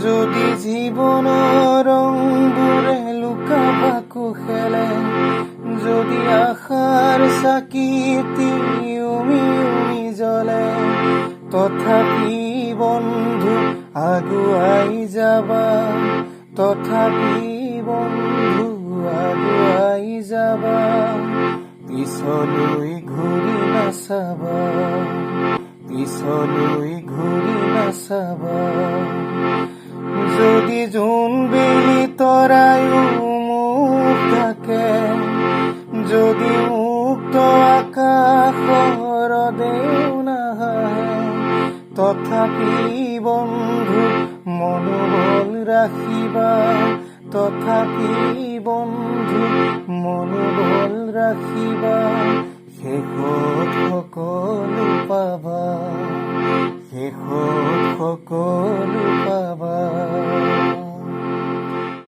যদি জীৱনৰ ৰংবোৰে লুকা-ভাকু খেলে, যদি আশাৰ চাকিটি উমি উমি জ্বলে, তথাপি বন্ধু আগুৱাই যাবা, তথাপি বন্ধু আগুৱাই যাবা, পিছলৈ ঘূৰি নাচাবা, পিছলৈ ঘূৰি নাচাবা। যদি জোনবেলি তৰায়ো মুখ ঢাকে, যদি মুক্ত আকাশৰ দেও নাহে, তথাপি বন্ধু মনোবল ৰাখিবা, তথাপি বন্ধু মনোবল ৰাখিবা, শেষত সকলো পাবা, শেষত সকলো পাবা।